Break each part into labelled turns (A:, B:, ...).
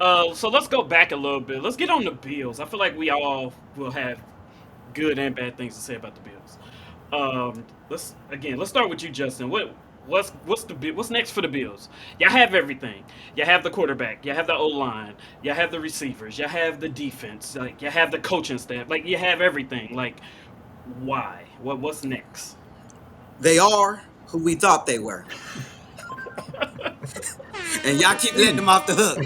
A: So let's go back a little bit. Let's get on the Bills. I feel like we all will have good and bad things to say about the Bills. Let's start with you, Justin. What's next for the Bills? Y'all have everything. You have the quarterback. You have the O line. You have the receivers. You have the defense. Like you have the coaching staff. Like you have everything. Like why? What's next?
B: They are who we thought they were, and y'all keep letting them off the hook.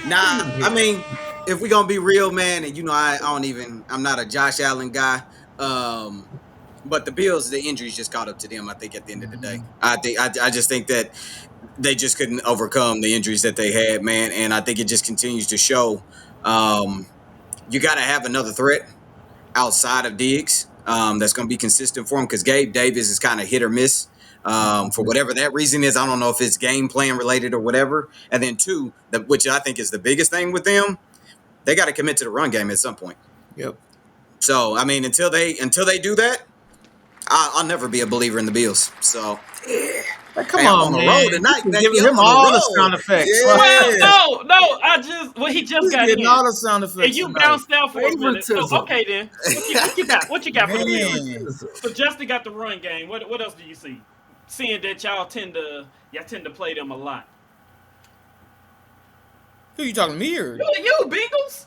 B: Nah, I mean, if we gonna be real, man, and I'm not a Josh Allen guy. Um, but the Bills, the injuries just caught up to them. I think at the end of the day, I just think that they just couldn't overcome the injuries that they had, man, and I think it just continues to show. Um, you got to have another threat outside of Diggs that's going to be consistent for him because Gabe Davis is kind of hit or miss. For whatever that reason is, I don't know if it's game plan related or whatever. And then two, which I think is the biggest thing with them, they got to commit to the run game at some point.
C: Yep.
B: So I mean, until they do that, I'll never be a believer in the Bills. So yeah.
C: Like, come
B: Hey, I'm
C: on,
B: on the
C: man.
B: road tonight,
C: You
B: baby.
C: giving
B: I'm
C: him
B: on the
C: all the
B: road.
C: sound effects.
B: Yeah.
A: No. He just
C: He's
A: got
C: getting
A: in,
C: all the sound
A: and
C: effects
A: you
C: tonight.
A: bounced out for a minute. So
D: Favoritism.
A: okay then, what you got for the Bills?
C: Man.
A: So Justin got the run game. What else do you see? Seeing that y'all tend to play them a lot.
C: Who you talking to, me or?
A: You Bengals?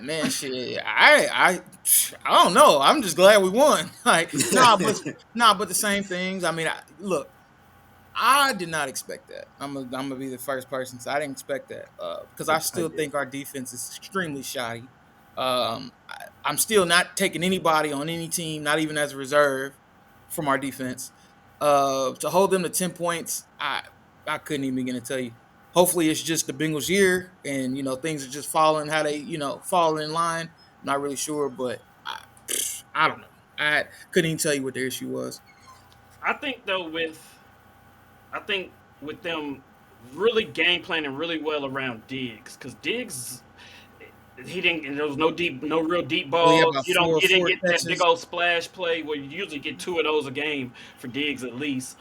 C: Man, shit. I don't know. I'm just glad we won. Like, but the same things. I mean, look, I did not expect that. I'm gonna be the first person. So I didn't expect that because I still think our defense is extremely shoddy. I'm still not taking anybody on any team, not even as a reserve, from our defense. To hold them to 10 points, I couldn't even begin to tell you. Hopefully, it's just the Bengals' year, and things are just falling how they fall in line. I'm not really sure, but I don't know. I couldn't even tell you what their issue was.
A: I think though I think with them really game planning really well around Diggs, because Diggs he didn't. There was no real deep
C: Well, yeah,
A: balls.
C: about
A: You didn't
C: four
A: get that big
C: catches.
A: old splash play where you usually get two of those a game for Diggs at least.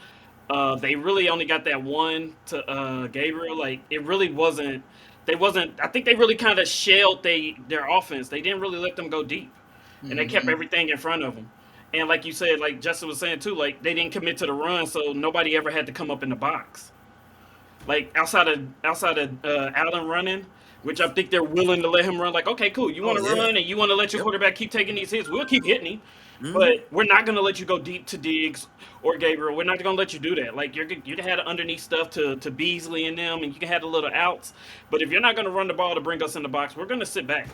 A: They really only got that one to Gabriel. Like it really wasn't. They wasn't. I think they really kind of shelled their offense. They didn't really let them go deep, and they kept
C: Hmm.
A: everything in front of them. And like you said, like Justin was saying too, like they didn't commit to the run, so nobody ever had to come up in the box. Like outside of Allen running, which I think they're willing to let him run. Like, okay, cool, you
B: Oh
A: want to
B: yeah.
A: run and you want to let your
B: Yep.
A: quarterback keep taking these hits, we'll keep hitting him,
B: Mm-hmm.
A: but we're not going to let you go deep to Diggs or Gabriel. We're not going to let you do that. Like you can have the underneath stuff to Beasley and them, and you can have the little outs. But if you're not going to run the ball to bring us in the box, we're going to sit back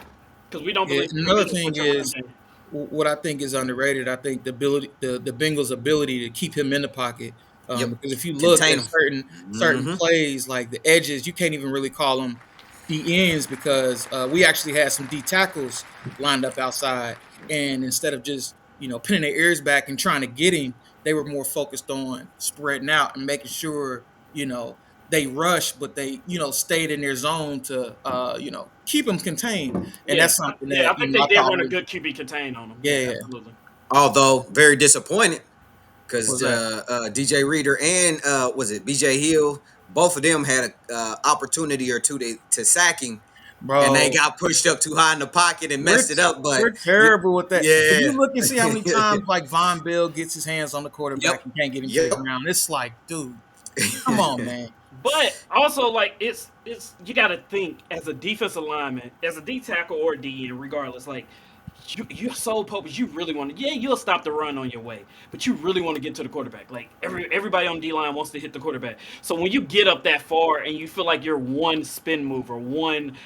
A: because we don't
C: Yeah,
A: believe we're
C: another
A: going to
C: thing
A: switch our run
C: is
A: game.
C: what I think is underrated. I think the Bengals' ability to keep him in the pocket.
B: Yep.
C: Because if you look
B: Contain
C: at
B: them.
C: certain
B: Mm-hmm.
C: plays like the edges, you can't even really call them D ends because we actually had some D tackles lined up outside, and instead of just pinning their ears back and trying to get him, they were more focused on spreading out and making sure they rushed, but they stayed in their zone to keep them contained, and
A: Yeah,
C: that's something
A: yeah,
C: that
A: I think they
C: I
A: did
C: thought
A: run a
C: was
A: good QB contain on them. Yeah,
C: yeah.
A: absolutely.
B: Although very disappointed
C: What's
B: because
C: that,
B: DJ Reader and was it BJ Hill, both of them had a opportunity or two to sack him, and they
C: bro?
B: got pushed up too high in the pocket and
C: We're
B: messed it up. But
C: we're terrible with that. If
B: yeah,
C: you look and see how many times like Von Bell gets his hands on the
B: yep,
C: quarterback and can't get him to the
B: yep.
C: ground, it's like, dude, come on, man.
A: But also, like it's you got to think as a defensive lineman, as a D tackle or a D end, regardless. Like you're sole purpose. You really want to. Yeah, you'll stop the run on your way, but you really want to get to the quarterback. Like everybody on D line wants to hit the quarterback. So when you get up that far and you feel like you're one spin move or one,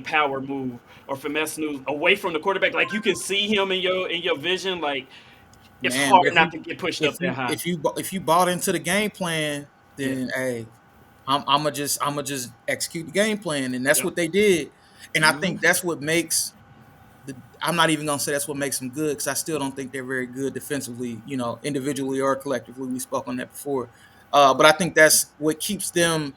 A: power move or finesse move away from the quarterback, like you can see him in your vision. Like it's
C: Man,
A: hard not to get pushed up that high.
C: if you bought into the game plan,
A: Yeah.
C: then hey, I'm gonna just execute the game plan, and that's
A: Yep.
C: what they did. And I think
B: Mhm.
C: that's what makes I'm not even gonna say that's what makes them good because I still don't think they're very good defensively, individually or collectively. We spoke on that before, but I think that's what keeps them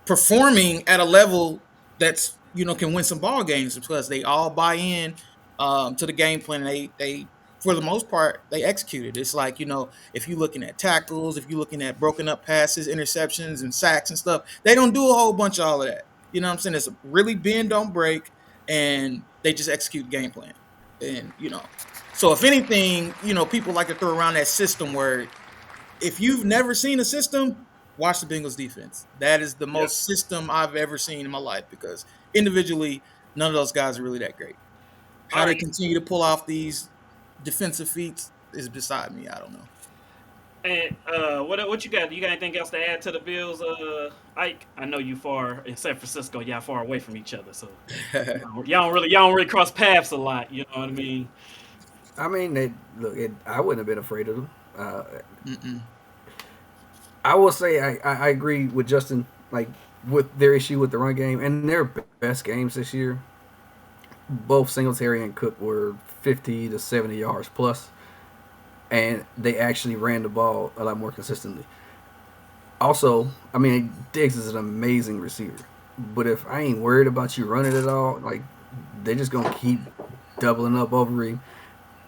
C: performing at a level that's can win some ball games because they all buy in to the game plan. They for the most part, they executed. It's like, if you're looking at tackles, if you're looking at broken up passes, interceptions, and sacks and stuff, they don't do a whole bunch of all of that. You know what I'm saying? It's really bend, don't break, and they just execute game plan. And, so if anything, people like to throw around that system where if you've never seen a system, watch the Bengals defense. That is the most system I've ever seen in my life because individually, none of those guys are really that great. How they continue to pull off these defensive feats is beside me. I don't know.
A: And what you got? You got anything else to add to the Bills, Ike? I know you far in San Francisco. Y'all far away from each other, so y'all don't really cross paths a lot. You know what I mean?
D: I mean, I wouldn't have been afraid of them. I will say I agree with Justin, like with their issue with the run game and their best games this year. Both Singletary and Cook were 50 to 70 yards plus, and they actually ran the ball a lot more consistently. Also, I mean, Diggs is an amazing receiver, but if I ain't worried about you running it all, like they're just gonna keep doubling up over him.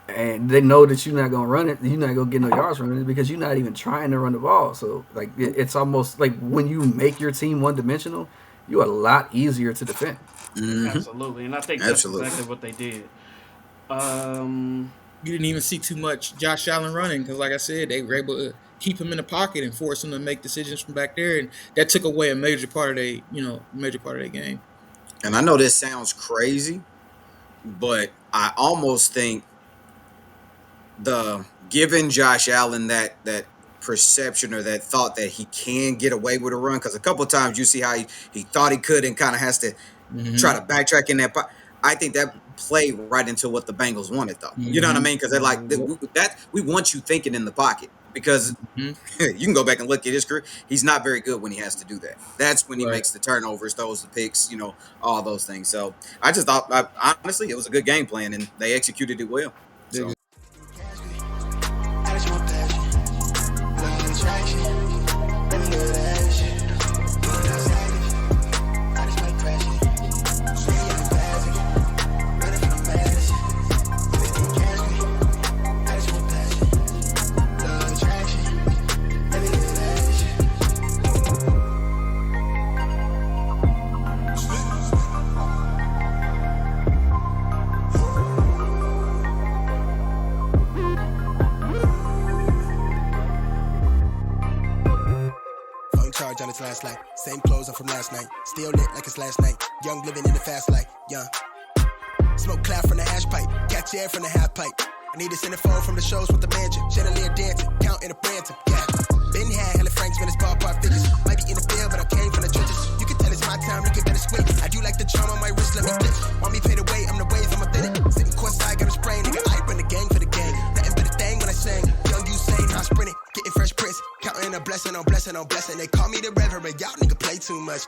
D: And they know that you're not gonna run it. You're not gonna get no yards running it because you're not even trying to run the ball. So like it's almost like when you make your team one dimensional, you're a lot easier to defend.
B: Mm-hmm.
A: Absolutely, and I think that's exactly what they did.
C: You didn't even see too much Josh Allen running because, like I said, they were able to keep him in the pocket and force him to make decisions from back there, and that took away a major part of their game.
B: And I know this sounds crazy, but I almost think giving Josh Allen that perception or that thought that he can get away with a run, because a couple of times you see how he thought he could and kind of has to try to backtrack in that. I think that played right into what the Bengals wanted, though. You know what I mean? Because they're like, we want you thinking in the pocket because you can go back and look at his career. He's not very good when he has to do that. That's when he makes the turnovers, throws the picks, all those things. So I just thought, honestly, it was a good game plan and they executed it well. So.
E: On his last light, same clothes I'm from last night, still lit like it's last night, young living in the fast life, young. Smoke cloud from the ash pipe, catch air from the half pipe. I need a centerfold from the shows with the mansion, chandelier dancing, counting a Branson, yeah. Been had hella Franks, man, it's ballpark figures. Might be in the field, but I came from the trenches. You can tell it's my time, you can better squint. I do like the charm on my wrist, let me flip. Want me pay the way, I'm the wave, I'm authentic. Sitting courtside, got a sprain, nigga, I bring the gang for the gang. Nothing but a thing when I sing, young Usain, I sprint it. Getting fresh prints, counting a blessing on blessing on blessing. They call me the reverend, y'all nigga play too much.